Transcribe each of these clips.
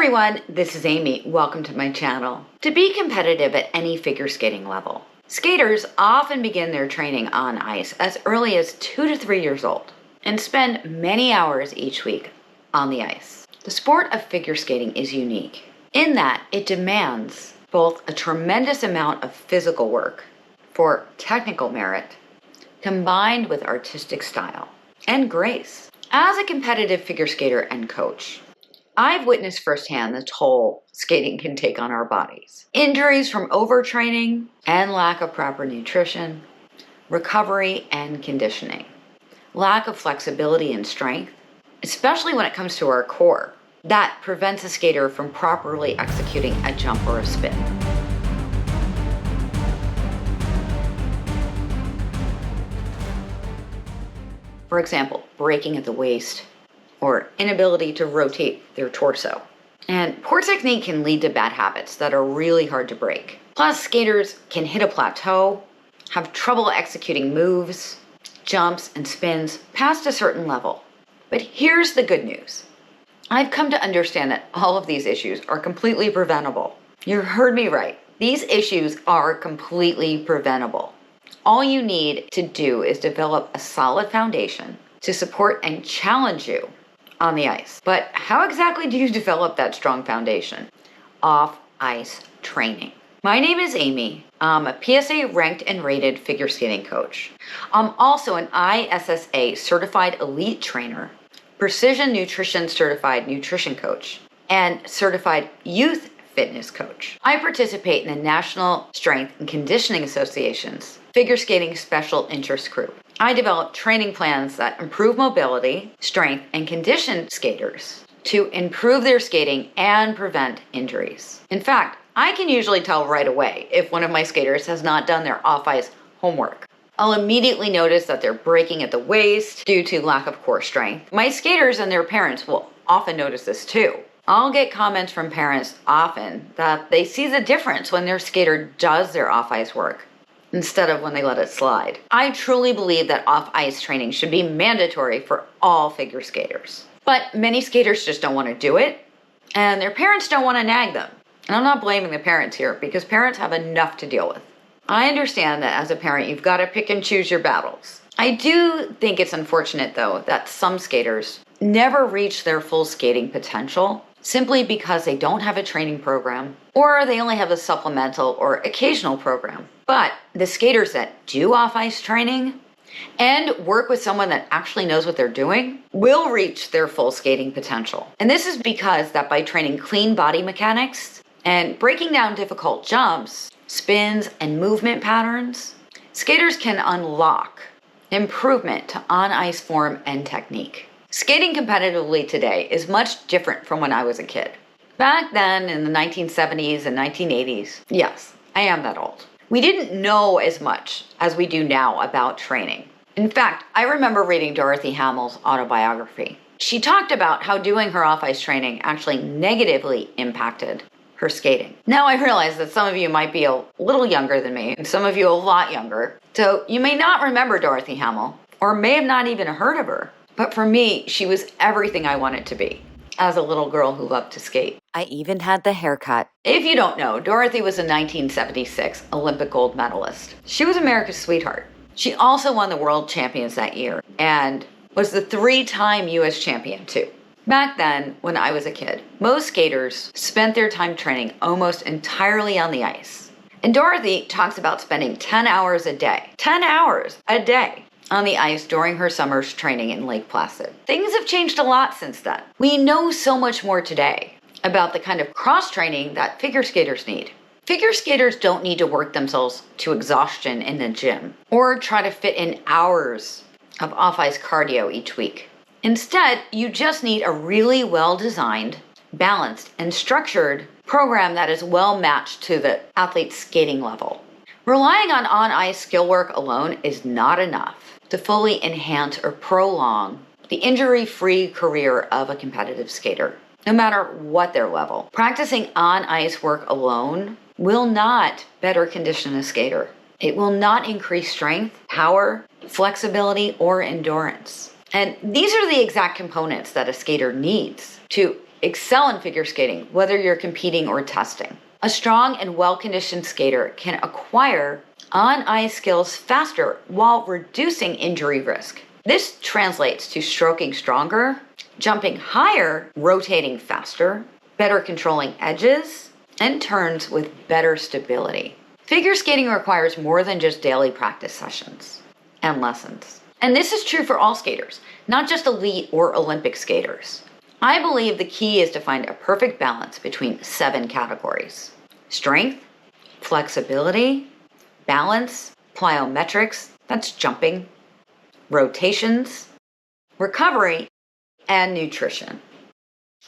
everyone, this is Amy. Welcome to my channel. To be competitive at any figure skating level, skaters often begin their training on ice as early as 2 to 3 years old and spend many hours each week on the ice. The sport of figure skating is unique in that it demands both a tremendous amount of physical work for technical merit combined with artistic style and grace. As a competitive figure skater and coach, I've witnessed firsthand the toll skating can take on our bodies. Injuries from overtraining and lack of proper nutrition, recovery and conditioning, lack of flexibility and strength, especially when it comes to our core, that prevents a skater from properly executing a jump or a spin. For example, breaking at the waist, or inability to rotate their torso. And poor technique can lead to bad habits that are really hard to break. Plus, skaters can hit a plateau, have trouble executing moves, jumps, and spins past a certain level. But here's the good news. I've come to understand that all of these issues are completely preventable. You heard me right. These issues are completely preventable. All you need to do is develop a solid foundation to support and challenge you on the ice. But how exactly do you develop that strong foundation? Off-ice training. My name is Amy. I'm a PSA ranked and rated figure skating coach. I'm also an ISSA certified elite trainer, precision nutrition certified nutrition coach, and certified youth fitness coach. I participate in the National Strength and Conditioning Association's Figure Skating Special Interest Group. I develop training plans that improve mobility, strength, and condition skaters to improve their skating and prevent injuries. In fact, I can usually tell right away if one of my skaters has not done their off-ice homework. I'll immediately notice that they're breaking at the waist due to lack of core strength. My skaters and their parents will often notice this too. I'll get comments from parents often that they see the difference when their skater does their off-ice work instead of when they let it slide. I truly believe that off-ice training should be mandatory for all figure skaters. But many skaters just don't want to do it, and their parents don't want to nag them. And I'm not blaming the parents here, because parents have enough to deal with. I understand that as a parent, you've got to pick and choose your battles. I do think it's unfortunate, though, that some skaters never reach their full skating potential simply because they don't have a training program, or they only have a supplemental or occasional program. But the skaters that do off-ice training and work with someone that actually knows what they're doing will reach their full skating potential. And this is because that by training clean body mechanics and breaking down difficult jumps, spins, and movement patterns, skaters can unlock improvement to on-ice form and technique. Skating competitively today is much different from when I was a kid. Back then in the 1970s and 1980s, yes, I am that old, we didn't know as much as we do now about training. In fact, I remember reading Dorothy Hamill's autobiography. She talked about how doing her off-ice training actually negatively impacted her skating. Now I realize that some of you might be a little younger than me, and some of you a lot younger, so you may not remember Dorothy Hamill, or may have not even heard of her. But for me, she was everything I wanted to be as a little girl who loved to skate. I even had the haircut. If you don't know, Dorothy was a 1976 Olympic gold medalist. She was America's sweetheart. She also won the world champions that year and was the 3-time US champion too. Back then, when I was a kid, most skaters spent their time training almost entirely on the ice. And Dorothy talks about spending 10 hours a day. 10 hours a day! On the ice during her summer's training in Lake Placid. Things have changed a lot since then. We know so much more today about the kind of cross-training that figure skaters need. Figure skaters don't need to work themselves to exhaustion in the gym or try to fit in hours of off-ice cardio each week. Instead, you just need a really well-designed, balanced, and structured program that is well matched to the athlete's skating level. Relying on on-ice skill work alone is not enough to fully enhance or prolong the injury-free career of a competitive skater, no matter what their level. Practicing on-ice work alone will not better condition a skater. It will not increase strength, power, flexibility, or endurance. And these are the exact components that a skater needs to excel in figure skating, whether you're competing or testing. A strong and well-conditioned skater can acquire on-ice skills faster while reducing injury risk. This translates to stroking stronger, jumping higher, rotating faster, better controlling edges, and turns with better stability. Figure skating requires more than just daily practice sessions and lessons. And this is true for all skaters, not just elite or Olympic skaters. I believe the key is to find a perfect balance between 7 categories: strength, flexibility, balance, plyometrics, that's jumping, rotations, recovery, and nutrition.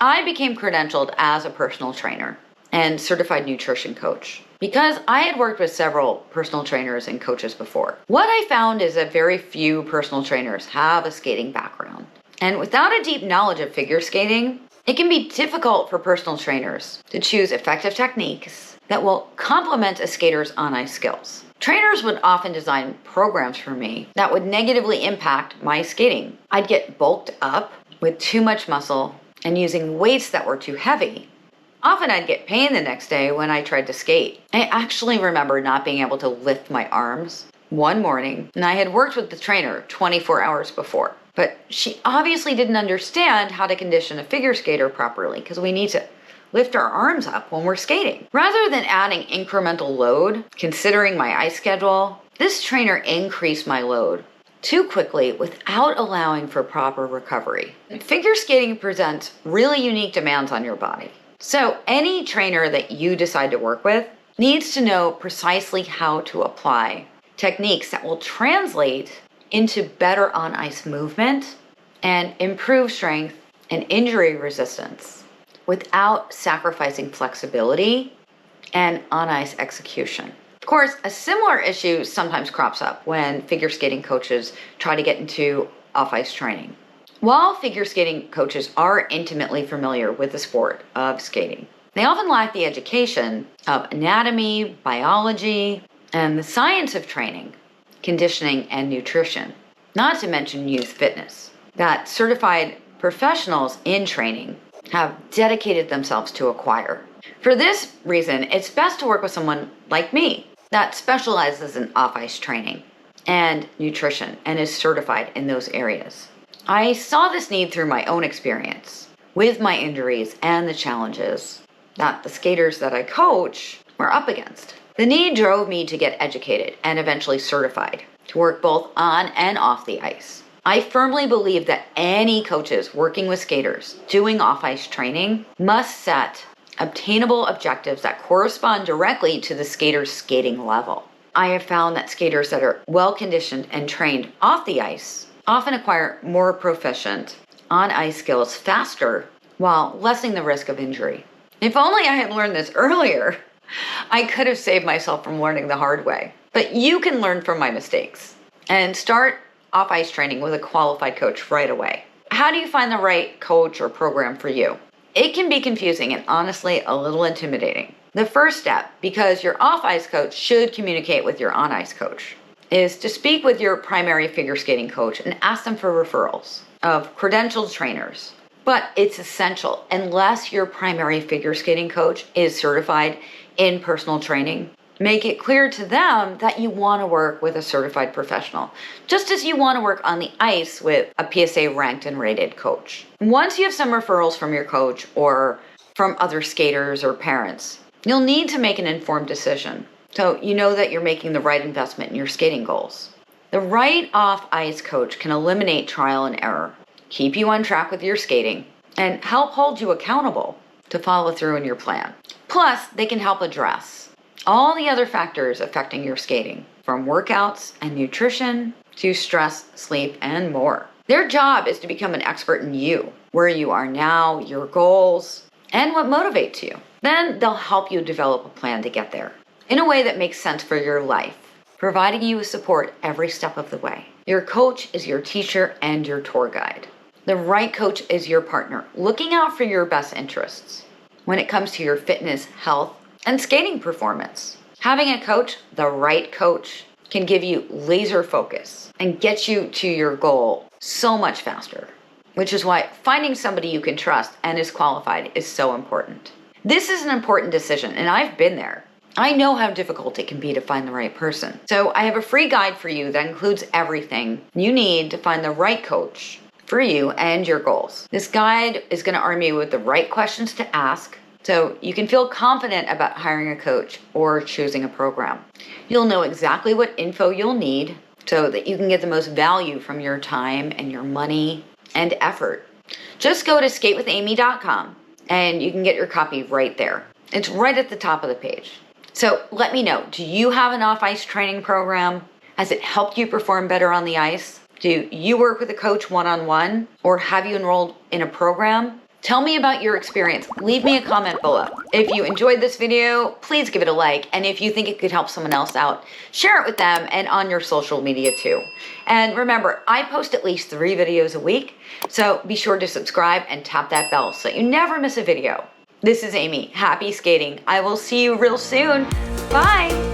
I became credentialed as a personal trainer and certified nutrition coach because I had worked with several personal trainers and coaches before. What I found is that very few personal trainers have a skating background. And without a deep knowledge of figure skating, it can be difficult for personal trainers to choose effective techniques that will complement a skater's on-ice skills. Trainers would often design programs for me that would negatively impact my skating. I'd get bulked up with too much muscle and using weights that were too heavy. Often I'd get pain the next day when I tried to skate. I actually remember not being able to lift my arms one morning, and I had worked with the trainer 24 hours before. But she obviously didn't understand how to condition a figure skater properly because we need to lift our arms up when we're skating. Rather than adding incremental load, considering my ice schedule, this trainer increased my load too quickly without allowing for proper recovery. Figure skating presents really unique demands on your body. So any trainer that you decide to work with needs to know precisely how to apply techniques that will translate into better on-ice movement and improve strength and injury resistance without sacrificing flexibility and on-ice execution. Of course, a similar issue sometimes crops up when figure skating coaches try to get into off-ice training. While figure skating coaches are intimately familiar with the sport of skating, they often lack the education of anatomy, biology, and the science of training, conditioning, and nutrition, not to mention youth fitness, that certified professionals in training have dedicated themselves to acquire. For this reason, it's best to work with someone like me that specializes in off-ice training and nutrition and is certified in those areas. I saw this need through my own experience with my injuries and the challenges that the skaters that I coach were up against. The need drove me to get educated and eventually certified to work both on and off the ice. I firmly believe that any coaches working with skaters doing off-ice training must set obtainable objectives that correspond directly to the skater's skating level. I have found that skaters that are well-conditioned and trained off the ice often acquire more proficient on-ice skills faster while lessening the risk of injury. If only I had learned this earlier, I could have saved myself from learning the hard way. But you can learn from my mistakes and start off-ice training with a qualified coach right away. How do you find the right coach or program for you? It can be confusing and honestly a little intimidating. The first step, because your off-ice coach should communicate with your on-ice coach, is to speak with your primary figure skating coach and ask them for referrals of credentialed trainers. But it's essential, unless your primary figure skating coach is certified in personal training, make it clear to them that you want to work with a certified professional, just as you want to work on the ice with a PSA ranked and rated coach. Once you have some referrals from your coach or from other skaters or parents, you'll need to make an informed decision so you know that you're making the right investment in your skating goals. The right off-ice coach can eliminate trial and error, keep you on track with your skating, and help hold you accountable to follow through in your plan. Plus, they can help address all the other factors affecting your skating, from workouts and nutrition to stress, sleep, and more. Their job is to become an expert in you, where you are now, your goals, and what motivates you. Then they'll help you develop a plan to get there in a way that makes sense for your life, providing you with support every step of the way. Your coach is your teacher and your tour guide. The right coach is your partner, looking out for your best interests when it comes to your fitness, health, and skating performance. Having a coach, the right coach, can give you laser focus and get you to your goal so much faster. which is why finding somebody you can trust and is qualified is so important. This is an important decision, and I've been there. I know how difficult it can be to find the right person. So I have a free guide for you that includes everything you need to find the right coach for you and your goals. This guide is going to arm you with the right questions to ask so you can feel confident about hiring a coach or choosing a program. You'll know exactly what info you'll need so that you can get the most value from your time and your money and effort. Just go to skatewithamie.com and you can get your copy right there. It's right at the top of the page. So let me know, do you have an off-ice training program? Has it helped you perform better on the ice? Do you work with a coach one-on-one, or have you enrolled in a program? Tell me about your experience. Leave me a comment below. If you enjoyed this video, please give it a like. And if you think it could help someone else out, share it with them and on your social media too. And remember, I post at least 3 videos a week, so be sure to subscribe and tap that bell so you never miss a video. This is Aimée. Happy skating. I will see you real soon. Bye.